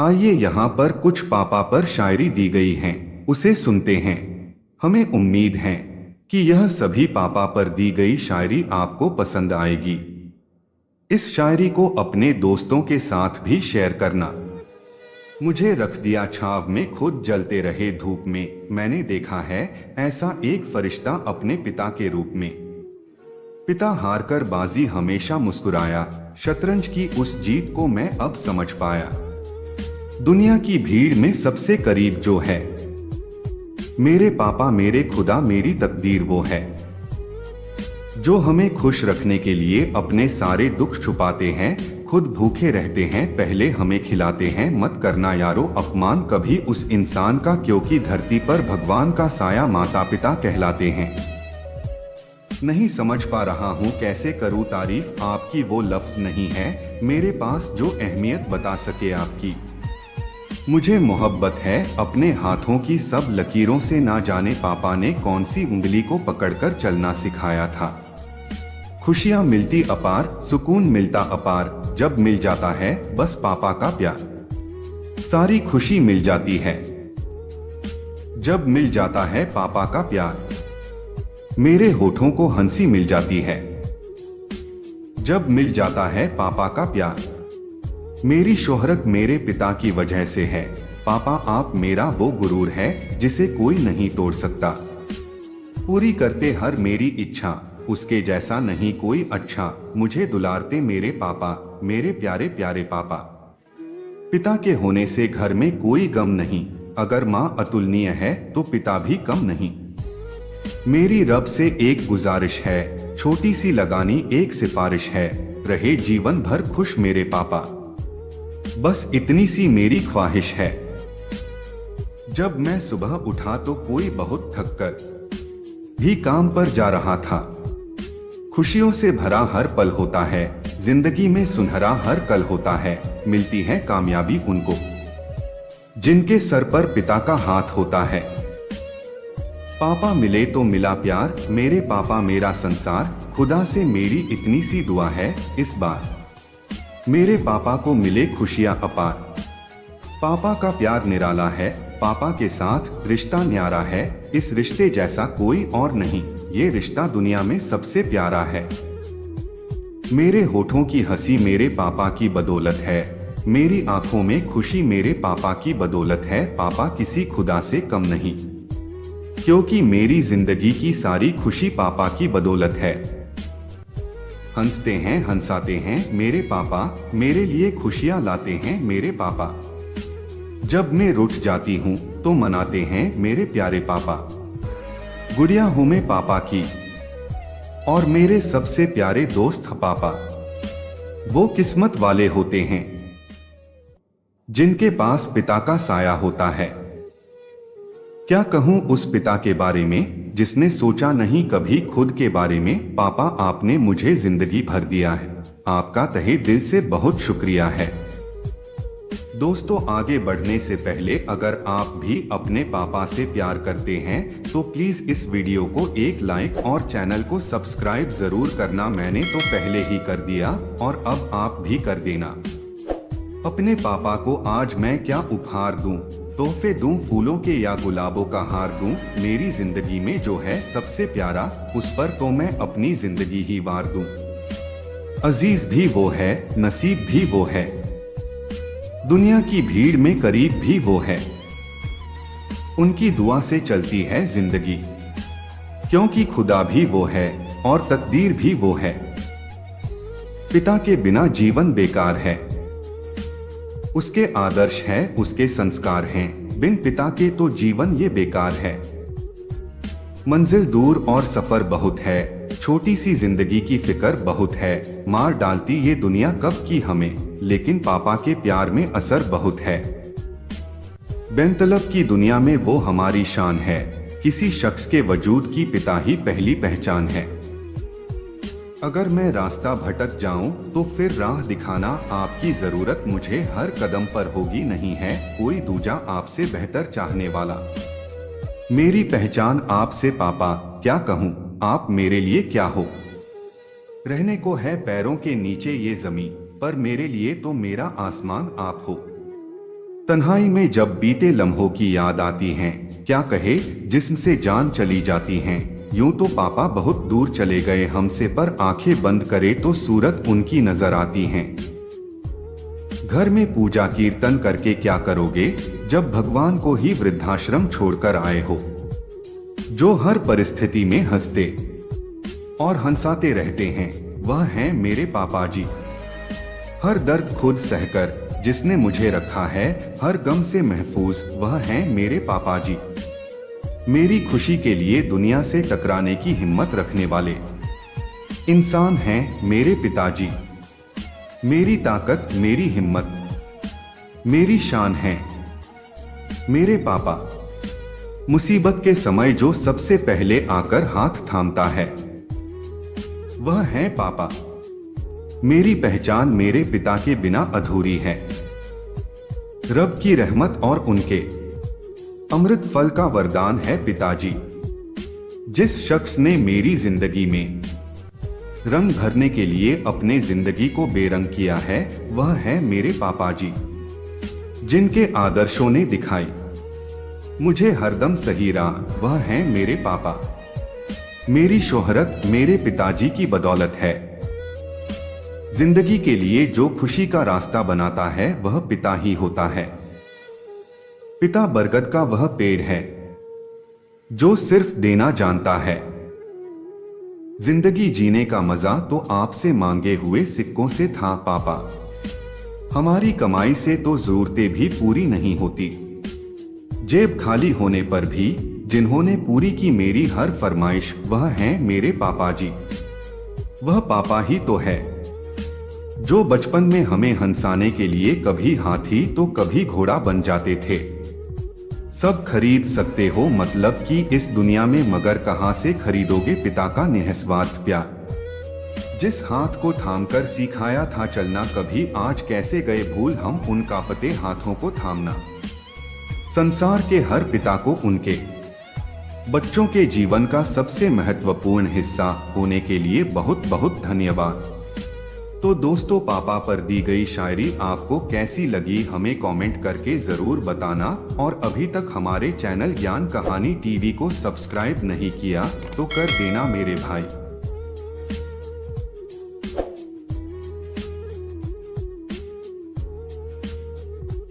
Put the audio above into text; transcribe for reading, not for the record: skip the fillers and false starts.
आइए यहाँ पर कुछ पापा पर शायरी दी गई हैं, उसे सुनते हैं। हमें उम्मीद है कि यह सभी पापा पर दी गई शायरी आपको पसंद आएगी। इस शायरी को अपने दोस्तों के साथ भी शेयर करना। मुझे रख दिया छाव में, खुद जलते रहे धूप में। मैंने देखा है ऐसा एक फरिश्ता अपने पिता के रूप में। पिता हारकर बाजी हमेशा मुस्कुराया, शतरंज की उस जीत को मैं अब समझ पाया। दुनिया की भीड़ में सबसे करीब जो है मेरे पापा, मेरे खुदा, मेरी तकदीर वो है जो हमें खुश रखने के लिए अपने सारे दुख छुपाते हैं, खुद भूखे रहते हैं, पहले हमें खिलाते हैं। मत करना यारो अपमान कभी उस इंसान का, क्योंकि धरती पर भगवान का साया माता पिता कहलाते हैं। नहीं समझ पा रहा हूँ कैसे करूँ तारीफ आपकी, वो लफ्ज नहीं है मेरे पास जो अहमियत बता सके आपकी। मुझे मोहब्बत है अपने हाथों की सब लकीरों से, ना जाने पापा ने कौन सी उंगली को पकड़कर चलना सिखाया था। खुशियां मिलती अपार, सुकून मिलता अपार, जब मिल जाता है बस पापा का प्यार। सारी खुशी मिल जाती है जब मिल जाता है पापा का प्यार। मेरे होठों को हंसी मिल जाती है जब मिल जाता है पापा का प्यार। मेरी शोहरत मेरे पिता की वजह से है, पापा आप मेरा वो गुरूर है जिसे कोई नहीं तोड़ सकता। पूरी करते हर मेरी इच्छा, उसके जैसा नहीं कोई अच्छा। मुझे दुलारते मेरे पापा, मेरे प्यारे प्यारे पापा। पिता के होने से घर में कोई गम नहीं, अगर माँ अतुलनीय है तो पिता भी कम नहीं। मेरी रब से एक गुजारिश है, छोटी सी लगानी एक सिफारिश है, रहे जीवन भर खुश मेरे पापा। बस इतनी सी मेरी ख्वाहिश है। जब मैं सुबह उठा तो कोई बहुत थककर भी काम पर जा रहा था। खुशियों से भरा हर पल होता है, जिंदगी में सुनहरा हर कल होता है। मिलती है कामयाबी उनको जिनके सर पर पिता का हाथ होता है। पापा मिले तो मिला प्यार, मेरे पापा मेरा संसार। खुदा से मेरी इतनी सी दुआ है इस बार, मेरे पापा को मिले खुशियां अपार। पापा का प्यार निराला है, पापा के साथ रिश्ता न्यारा है। इस रिश्ते जैसा कोई और नहीं, ये रिश्ता दुनिया में सबसे प्यारा है। मेरे होठों की हंसी मेरे पापा की बदौलत है, मेरी आंखों में खुशी मेरे पापा की बदौलत है। पापा किसी खुदा से कम नहीं, क्योंकि मेरी जिंदगी की सारी खुशी पापा की बदौलत है। हंसते हैं हंसाते हैं मेरे पापा, मेरे लिए खुशियां लाते हैं मेरे पापा। जब मैं रूठ जाती हूँ तो मनाते हैं मेरे प्यारे पापा। गुड़िया हूँ मैं पापा की और मेरे सबसे प्यारे दोस्त पापा। वो किस्मत वाले होते हैं जिनके पास पिता का साया होता है। क्या कहूँ उस पिता के बारे में जिसने सोचा नहीं कभी खुद के बारे में। पापा आपने मुझे जिंदगी भर दिया है, आपका तहे दिल से बहुत शुक्रिया है। दोस्तों आगे बढ़ने से पहले अगर आप भी अपने पापा से प्यार करते हैं तो प्लीज इस वीडियो को एक लाइक और चैनल को सब्सक्राइब जरूर करना। मैंने तो पहले ही कर दिया और अब आप भी कर देना। अपने पापा को आज मैं क्या उपहार दूं, तोहफे दूं, फूलों के या गुलाबों का हार दूं। मेरी जिंदगी में जो है सबसे प्यारा, उस पर तो मैं अपनी जिंदगी ही वार दूं। अजीज भी वो है, नसीब भी वो है, दुनिया की भीड़ में करीब भी वो है। उनकी दुआ से चलती है जिंदगी, क्योंकि खुदा भी वो है और तकदीर भी वो है। पिता के बिना जीवन बेकार है, उसके आदर्श है, उसके संस्कार हैं, बिन पिता के तो जीवन ये बेकार है। मंजिल दूर और सफर बहुत है, छोटी सी जिंदगी की फिक्र बहुत है। मार डालती ये दुनिया कब की हमें, लेकिन पापा के प्यार में असर बहुत है। बेनतलब की दुनिया में वो हमारी शान है, किसी शख्स के वजूद की पिता ही पहली पहचान है। अगर मैं रास्ता भटक जाऊं तो फिर राह दिखाना आपकी जरूरत मुझे हर कदम पर होगी। नहीं है कोई दूजा आपसे बेहतर चाहने वाला, मेरी पहचान आपसे पापा। क्या कहूं आप मेरे लिए क्या हो। रहने को है पैरों के नीचे ये जमीन, पर मेरे लिए तो मेरा आसमान आप हो। तन्हाई में जब बीते लम्हों की याद आती है, क्या कहे जिस्म से जान चली जाती है। यूं तो पापा बहुत दूर चले गए हमसे, पर आंखें बंद करे तो सूरत उनकी नजर आती है। घर में पूजा कीर्तन करके क्या करोगे, जब भगवान को ही वृद्धाश्रम छोड़कर आए हो। जो हर परिस्थिति में हंसते और हंसाते रहते हैं, वह हैं मेरे पापा जी। हर दर्द खुद सहकर जिसने मुझे रखा है, हर गम से महफूज वह हैं मेरे पापा जी। मेरी खुशी के लिए दुनिया से टकराने की हिम्मत रखने वाले इंसान हैं मेरे पिताजी। मेरी ताकत, मेरी हिम्मत, मेरी शान है मेरे पापा। मुसीबत के समय जो सबसे पहले आकर हाथ थामता है, वह है पापा। मेरी पहचान मेरे पिता के बिना अधूरी है। रब की रहमत और उनके अमृत फल का वरदान है पिताजी। जिस शख्स ने मेरी जिंदगी में रंग भरने के लिए अपने जिंदगी को बेरंग किया है, वह है मेरे पापा जी। जिनके आदर्शों ने दिखाई मुझे हरदम सही राह, वह है मेरे पापा। मेरी शोहरत मेरे पिताजी की बदौलत है। जिंदगी के लिए जो खुशी का रास्ता बनाता है, वह पिता ही होता है। पिता बरगद का वह पेड़ है जो सिर्फ देना जानता है। जिंदगी जीने का मजा तो आपसे मांगे हुए सिक्कों से था पापा। हमारी कमाई से तो जरूरतें भी पूरी नहीं होती। जेब खाली होने पर भी जिन्होंने पूरी की मेरी हर फरमाइश, वह हैं मेरे पापा जी। वह पापा ही तो है जो बचपन में हमें हंसाने के लिए कभी हाथी तो कभी घोड़ा बन जाते थे। सब खरीद सकते हो मतलब कि इस दुनिया में, मगर कहां से खरीदोगे पिता का निस्वार्थ प्यार। जिस हाथ को थामकर सिखाया था चलना, कभी आज कैसे गए भूल हम उन कांपते हाथों को थामना। संसार के हर पिता को उनके बच्चों के जीवन का सबसे महत्वपूर्ण हिस्सा होने के लिए बहुत बहुत धन्यवाद। तो दोस्तों, पापा पर दी गई शायरी आपको कैसी लगी हमें कमेंट करके जरूर बताना। और अभी तक हमारे चैनल ज्ञान कहानी टीवी को सब्सक्राइब नहीं किया तो कर देना मेरे भाई।